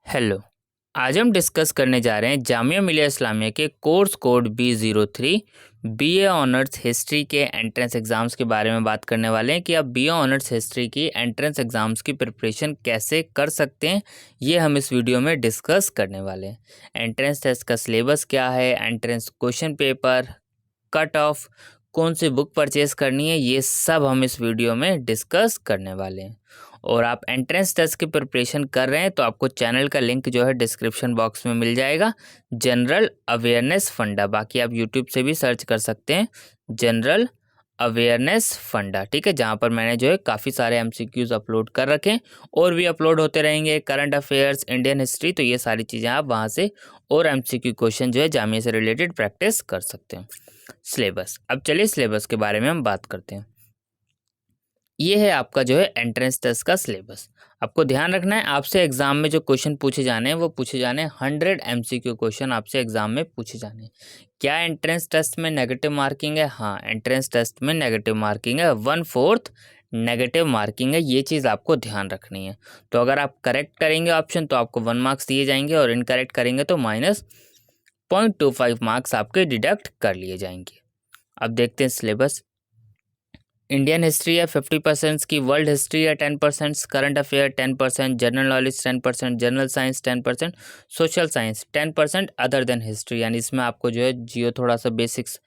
Hello. आज हम discuss करने जा रहे हैं जामिया मिलिया इस्लामिया के course code B03 BA honours history के एंट्रेंस एग्ज़ाम्स के बारे में बात करने वाले हैं कि आप बीए ऑनर्स हिस्ट्री की एंट्रेंस एग्ज़ाम्स की प्रिपरेशन कैसे कर सकते हैं। ये हम इस वीडियो में डिस्कस करने वाले हैं। एंट्रेंस टेस्ट का सिलेबस क्या है, entrance question paper, cut off, कौन सी बुक परचेज़ करनी है, ये सब हम इस वीडियो में डिस्कस करने वाले हैं। और आप एंट्रेंस टेस्ट की प्रिपरेशन कर रहे हैं तो आपको चैनल का लिंक जो है डिस्क्रिप्शन बॉक्स में मिल जाएगा, जनरल अवेयरनेस फंडा। बाकी आप यूट्यूब से भी सर्च कर सकते हैं जनरल अवेयरनेस फंडा, ठीक है, जहाँ पर मैंने जो है काफ़ी सारे एमसीक्यूज़ अपलोड कर रखे हैं और भी अपलोड होते रहेंगे, करंट अफेयर्स, इंडियन हिस्ट्री, तो ये सारी चीज़ें आप वहाँ से और एमसीक्यू क्वेश्चन जो है जामिया से रिलेटेड प्रैक्टिस कर सकते हैं। सिलेबस, अब चलिए सिलेबस के बारे में हम बात करते हैं। ये है आपका जो है एंट्रेंस टेस्ट का सिलेबस। आपको ध्यान रखना है, आपसे एग्जाम में जो क्वेश्चन पूछे जाने हैं वो पूछे जाने हैं 100 एमसीक्यू क्वेश्चन आपसे एग्जाम में पूछे जाने हैं। क्या एंट्रेंस टेस्ट में नेगेटिव मार्किंग है? हाँ, एंट्रेंस टेस्ट में नेगेटिव मार्किंग है, 1/4 नेगेटिव मार्किंग है। ये चीज़ आपको ध्यान रखनी है। तो अगर आप करेक्ट करेंगे ऑप्शन तो आपको 1 मार्क्स दिए जाएंगे और इनकरेक्ट करेंगे तो -0.25 मार्क्स आपके डिडक्ट कर लिए जाएंगे। अब देखते हैं सिलेबस। इंडियन हिस्ट्री है 50% की, वर्ल्ड हिस्ट्री है 10%, current affair 10%, general knowledge 10%, general science 10%, social science 10%, other than history, यानी इसमें आपको जो है जियो, थोड़ा सा बेसिक्स,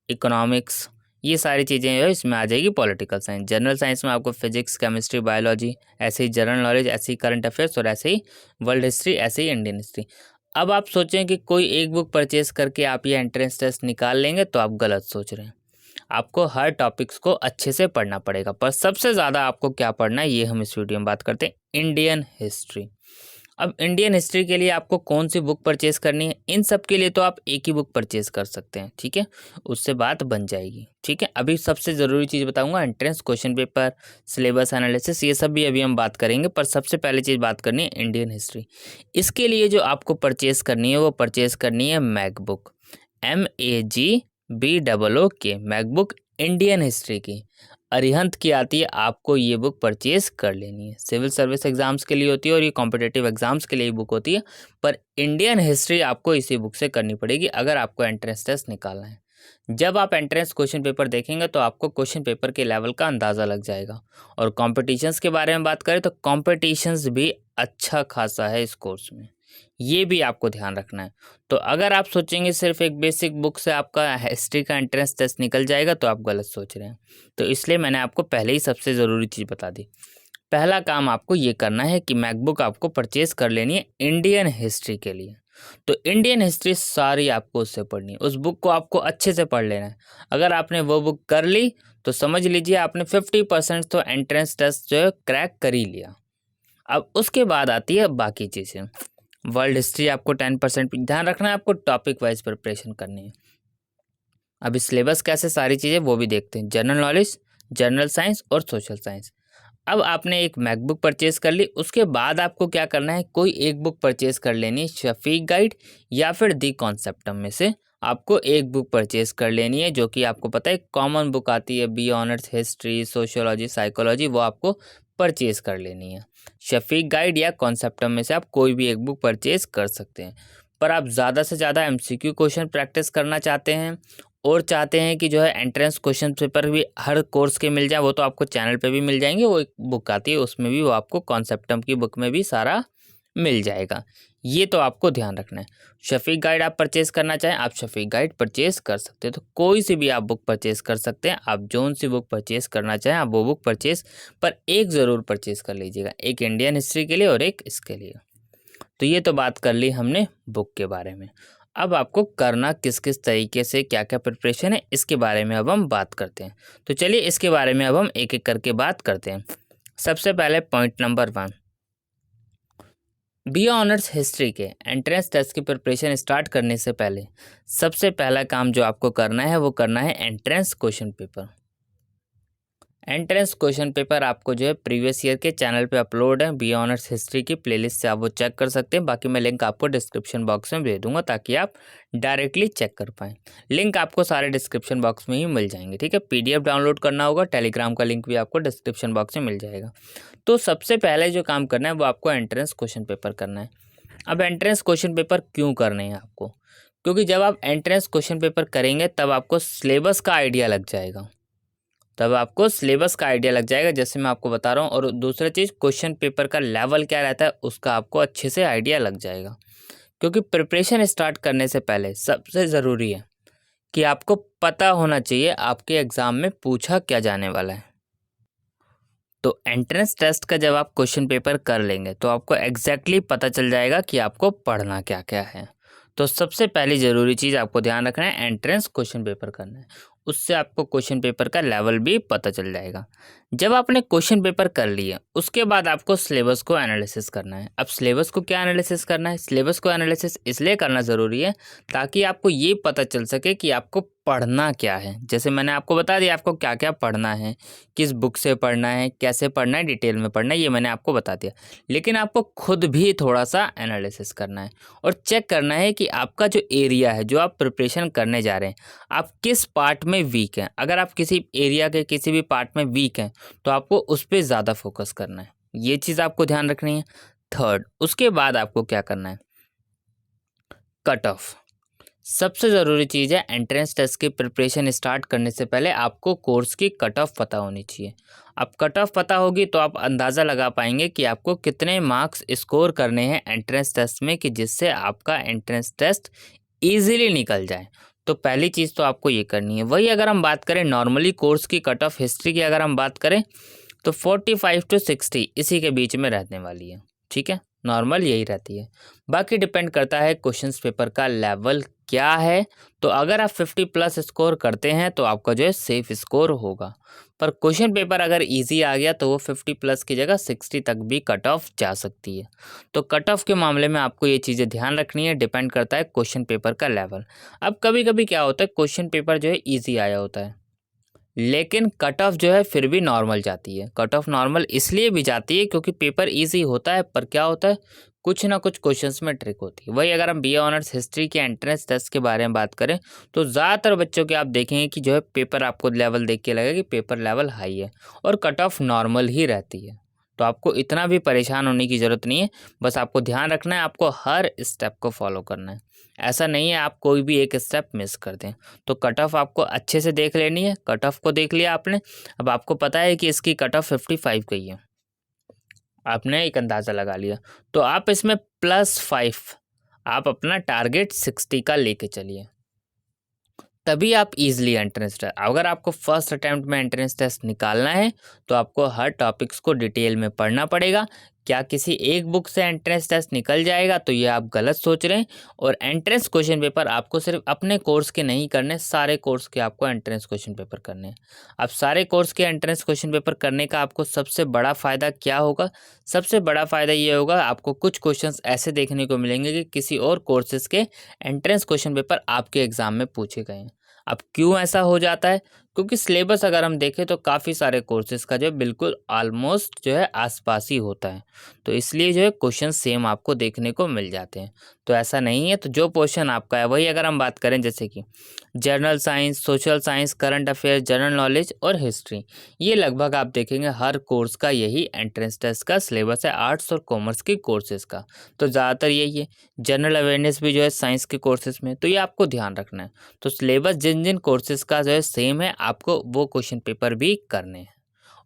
इकोनॉमिक्स, ये सारी चीज़ें जो है इसमें आ जाएगी। पॉलिटिकल साइंस, जनरल साइंस में आपको फिजिक्स, केमिस्ट्री, बायोलॉजी, ऐसे ही जनरल नॉलेज, ऐसे ही करंट अफेयर्स और ऐसे ही वर्ल्ड हिस्ट्री, ऐसे ही इंडियन हिस्ट्री। अब आप सोचें कि कोई एक बुक परचेज करके आप ये एंट्रेंस टेस्ट निकाल लेंगे, तो आप गलत सोच रहे हैं। आपको हर टॉपिक्स को अच्छे से पढ़ना पड़ेगा, पर सबसे ज़्यादा आपको क्या पढ़ना है ये हम इस वीडियो में बात करते हैं, इंडियन हिस्ट्री। अब इंडियन हिस्ट्री के लिए आपको कौन सी बुक परचेज करनी है? इन सब के लिए तो आप एक ही बुक परचेज कर सकते हैं, ठीक है, उससे बात बन जाएगी, ठीक है। अभी सबसे ज़रूरी चीज़ बताऊंगा, entrance question paper, syllabus analysis, ये सब भी अभी हम बात करेंगे, पर सबसे पहले चीज़ बात करनी है इंडियन हिस्ट्री। इसके लिए जो आपको परचेज करनी है वो परचेज करनी है MacBook, MAGBOOK, MacBook Indian history की, अरिहंत की आती है। आपको ये बुक परचेज कर लेनी है। सिविल सर्विस एग्जाम्स के लिए होती है और ये कॉम्पिटेटिव एग्जाम्स के लिए बुक होती है, पर इंडियन हिस्ट्री आपको इसी बुक से करनी पड़ेगी अगर आपको एंट्रेंस टेस्ट निकालना है। जब आप एंट्रेंस क्वेश्चन पेपर देखेंगे तो आपको क्वेश्चन पेपर के लेवल का अंदाज़ा लग जाएगा। और कॉम्पिटिशन्स के बारे में बात करें तो कॉम्पिटिशन्स भी अच्छा खासा है इस कोर्स में, ये भी आपको ध्यान रखना है। तो अगर आप सोचेंगे सिर्फ एक बेसिक बुक से आपका हिस्ट्री का एंट्रेंस टेस्ट निकल जाएगा तो आप गलत सोच रहे हैं। तो इसलिए मैंने आपको पहले ही सबसे ज़रूरी चीज़ बता दी। पहला काम आपको ये करना है कि मैकबुक आपको परचेज कर लेनी है इंडियन हिस्ट्री के लिए। तो इंडियन हिस्ट्री सारी आपको उससे पढ़नी है, उस बुक को आपको अच्छे से पढ़ लेना है। अगर आपने वो बुक कर ली तो समझ लीजिए आपने 50% तो एंट्रेंस टेस्ट जो है क्रैक कर ही लिया। अब उसके बाद आती है बाकी चीज़ें। वर्ल्ड हिस्ट्री आपको 10% ध्यान रखना है, आपको टॉपिक वाइज प्रिपरेशन करनी है। अभी सिलेबस कैसे, सारी चीज़ें वो भी देखते हैं, जनरल नॉलेज, जनरल साइंस और सोशल साइंस। अब आपने एक मैकबुक परचेज कर ली, उसके बाद आपको क्या करना है, कोई एक बुक परचेज कर लेनी है, शफीक गाइड या फिर दी कॉन्सेप्टम में से आपको एक बुक परचेज कर लेनी है, जो कि आपको पता है कॉमन बुक आती है, B honours history, sociology, psychology, वो आपको परचेज कर लेनी है। शफीक गाइड या कॉन्सेप्टम में से आप कोई भी एक बुक परचेज कर सकते हैं। पर आप ज़्यादा से ज़्यादा एमसीक्यू क्वेश्चन प्रैक्टिस करना चाहते हैं और चाहते हैं कि जो है एंट्रेंस क्वेश्चन पेपर भी हर कोर्स के मिल जाए, वो तो आपको चैनल पे भी मिल जाएंगे। वो एक बुक आती है उसमें भी, वो आपको कॉन्सेप्टम की बुक में भी सारा मिल जाएगा। ये तो आपको ध्यान रखना है। शफीक गाइड आप परचेज करना चाहें, आप शफीक गाइड परचेज कर सकते हैं। तो कोई सी भी आप बुक परचेज कर सकते हैं। आप जोन सी बुक परचेज करना चाहें आप वो बुक परचेज, पर एक ज़रूर परचेज कर लीजिएगा, एक इंडियन हिस्ट्री के लिए और एक इसके लिए। तो ये तो बात कर ली हमने बुक के बारे में। अब आपको करना किस किस तरीके से, क्या क्या प्रिपरेशन है, इसके बारे में अब हम बात करते हैं। तो चलिए इसके बारे में अब हम एक एक करके बात करते हैं। सबसे पहले point number 1, B honours history के एंट्रेंस टेस्ट की प्रिपरेशन स्टार्ट करने से पहले सबसे पहला काम जो आपको करना है वो करना है entrance question paper. Entrance question paper आपको जो है प्रीवियस ईयर के चैनल पे अपलोड है, बी ऑनर्स हिस्ट्री की प्लेलिस्ट से आप वो चेक कर सकते हैं। बाकी मैं लिंक आपको डिस्क्रिप्शन बॉक्स में भेज दूंगा ताकि आप डायरेक्टली चेक कर पाएँ। लिंक आपको सारे डिस्क्रिप्शन बॉक्स में ही मिल जाएंगे, ठीक है। PDF डाउनलोड करना होगा, टेलीग्राम का लिंक भी आपको डिस्क्रिप्शन बॉक्स में मिल जाएगा। तो सबसे पहले जो काम करना है वो आपको एंट्रेंस क्वेश्चन पेपर करना है। अब एंट्रेंस क्वेश्चन पेपर क्यों करने हैं आपको? क्योंकि जब आप एंट्रेंस क्वेश्चन पेपर करेंगे तब आपको सिलेबस का आइडिया लग जाएगा, जैसे मैं आपको बता रहा हूँ। और दूसरा चीज़, क्वेश्चन पेपर का लेवल क्या रहता है उसका आपको अच्छे से आइडिया लग जाएगा। क्योंकि प्रिपरेशन स्टार्ट करने से पहले सबसे ज़रूरी है कि आपको पता होना चाहिए आपके एग्ज़ाम में पूछा क्या जाने वाला है। तो एंट्रेंस टेस्ट का जब आप क्वेश्चन पेपर कर लेंगे तो आपको एग्जैक्टली पता चल जाएगा कि आपको पढ़ना क्या क्या है। तो सबसे पहली ज़रूरी चीज़ आपको ध्यान रखना है, एंट्रेंस क्वेश्चन पेपर करना है। उससे आपको क्वेश्चन पेपर का लेवल भी पता चल जाएगा। जब आपने क्वेश्चन पेपर कर लिए उसके बाद आपको सिलेबस को एनालिसिस करना है। अब सिलेबस को क्या एनालिसिस करना है? सिलेबस को एनालिसिस इसलिए करना ज़रूरी है ताकि आपको ये पता चल सके कि आपको पढ़ना क्या है। जैसे मैंने आपको बता दिया आपको क्या क्या पढ़ना है, किस बुक से पढ़ना है, कैसे पढ़ना है, डिटेल में पढ़ना है, ये मैंने आपको बता दिया। लेकिन आपको खुद भी थोड़ा सा एनालिसिस करना है और चेक करना है कि आपका जो एरिया है, जो आप प्रिपरेशन करने जा रहे हैं, आप किस पार्ट में वीक हैं। अगर आप किसी एरिया के किसी भी पार्ट में वीक हैं तो आपको उस पर ज़्यादा फोकस करना है। ये चीज़ आपको ध्यान रखनी है। थर्ड, उसके बाद आपको क्या करना है? Cut off. सबसे ज़रूरी चीज़ है, एंट्रेंस टेस्ट की प्रिपरेशन स्टार्ट करने से पहले आपको कोर्स की कट ऑफ पता होनी चाहिए। अब कट ऑफ पता होगी तो आप अंदाज़ा लगा पाएंगे कि आपको कितने मार्क्स स्कोर करने हैं एंट्रेंस टेस्ट में, कि जिससे आपका एंट्रेंस टेस्ट ईजिली निकल जाए। तो पहली चीज़ तो आपको ये करनी है। वही अगर हम बात करें नॉर्मली कोर्स की कट ऑफ हिस्ट्री की, अगर हम बात करें तो 45 to 60 इसी के बीच में रहने वाली है। ठीक है, नॉर्मल यही रहती है। बाकी डिपेंड करता है क्वेश्चंस पेपर का लेवल क्या है। तो अगर आप 50 प्लस स्कोर करते हैं तो आपका जो है सेफ स्कोर होगा। पर क्वेश्चन पेपर अगर इजी आ गया तो वो 50 प्लस की जगह 60 तक भी कट ऑफ जा सकती है। तो कट ऑफ के मामले में आपको ये चीज़ें ध्यान रखनी है, डिपेंड करता है क्वेश्चन पेपर का लेवल। अब कभी कभी क्या होता है, क्वेश्चन पेपर जो है ईजी आया होता है लेकिन कट ऑफ जो है फिर भी नॉर्मल जाती है। कट ऑफ नॉर्मल इसलिए भी जाती है क्योंकि पेपर इजी होता है, पर क्या होता है, कुछ ना कुछ क्वेश्चंस में ट्रिक होती है। वही अगर हम बीए ऑनर्स हिस्ट्री के एंट्रेंस टेस्ट के बारे में बात करें तो ज़्यादातर बच्चों के आप देखेंगे कि जो है पेपर आपको लेवल देख के लगेगा कि पेपर लेवल हाई है और कट ऑफ नॉर्मल ही रहती है। तो आपको इतना भी परेशान होने की ज़रूरत नहीं है। बस आपको ध्यान रखना है, आपको हर स्टेप को फॉलो करना है। ऐसा नहीं है आप कोई भी एक स्टेप मिस कर दें। तो कट ऑफ आपको अच्छे से देख लेनी है। कट ऑफ को देख लिया आपने, अब आपको पता है कि इसकी कट ऑफ 55 गई है, आपने एक अंदाज़ा लगा लिया। तो आप इसमें +5 आप अपना टारगेट 60 का लेके चलिए, तभी आप इजीली एंट्रेंस टेस्ट। अगर आपको फर्स्ट अटेम्प्ट में एंट्रेंस टेस्ट निकालना है तो आपको हर टॉपिक्स को डिटेल में पढ़ना पड़ेगा। क्या किसी एक बुक से एंट्रेंस टेस्ट निकल जाएगा? तो ये आप गलत सोच रहे हैं। और एंट्रेंस क्वेश्चन पेपर आपको सिर्फ अपने कोर्स के नहीं करने, सारे कोर्स के आपको एंट्रेंस क्वेश्चन पेपर करने हैं। अब सारे कोर्स के एंट्रेंस क्वेश्चन पेपर करने का आपको सबसे बड़ा फ़ायदा क्या होगा? सबसे बड़ा फ़ायदा ये होगा, आपको कुछ क्वेश्चंस ऐसे देखने को मिलेंगे कि किसी और कोर्सेज़ के एंट्रेंस क्वेश्चन पेपर आपके एग्ज़ाम में पूछे गए हैं। अब क्यों ऐसा हो जाता है? क्योंकि सिलेबस अगर हम देखें तो काफ़ी सारे कोर्सेज़ का जो है बिल्कुल ऑलमोस्ट जो है आसपास ही होता है। तो इसलिए जो है क्वेश्चन सेम आपको देखने को मिल जाते हैं। तो ऐसा नहीं है, तो जो पोर्शन आपका है वही अगर हम बात करें जैसे कि general science, social science, current affairs, general knowledge और हिस्ट्री, ये लगभग आप देखेंगे हर कोर्स का यही एंट्रेंस टेस्ट का सिलेबस है, आर्ट्स और कॉमर्स के कोर्सेज़ का। तो ज़्यादातर यही है। जनरल अवेयरनेस भी जो है साइंस के कोर्सेज़ में, तो ये आपको ध्यान रखना है। तो सिलेबस जिन जिन कोर्सेज़ का जो है सेम है, आपको वो क्वेश्चन पेपर भी करने हैं।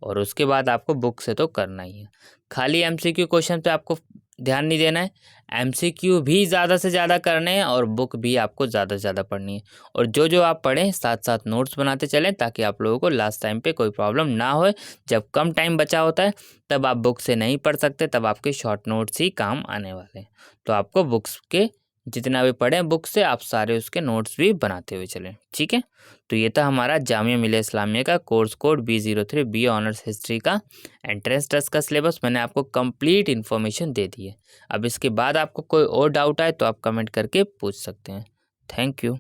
और उसके बाद आपको बुक से तो करना ही है। खाली एमसीक्यू क्वेश्चन पे आपको ध्यान नहीं देना है, एमसीक्यू भी ज़्यादा से ज़्यादा करने हैं और बुक भी आपको ज़्यादा से ज़्यादा पढ़नी है। और जो आप पढ़ें साथ साथ नोट्स बनाते चलें ताकि आप लोगों को लास्ट टाइम पे कोई प्रॉब्लम ना हो। जब कम टाइम बचा होता है तब आप बुक से नहीं पढ़ सकते, तब आपके शॉर्ट नोट्स ही काम आने वाले हैं। तो आपको बुक्स के जितना भी पढ़ें बुक से, आप सारे उसके नोट्स भी बनाते हुए चलें। ठीक है, तो ये था हमारा जामिया मिलिया इस्लामिया का course code B03 B honours history का एंट्रेंस टेस्ट का सिलेबस। मैंने आपको कंप्लीट इन्फॉर्मेशन दे दी है। अब इसके बाद आपको कोई और डाउट आए तो आप कमेंट करके पूछ सकते हैं। Thank you.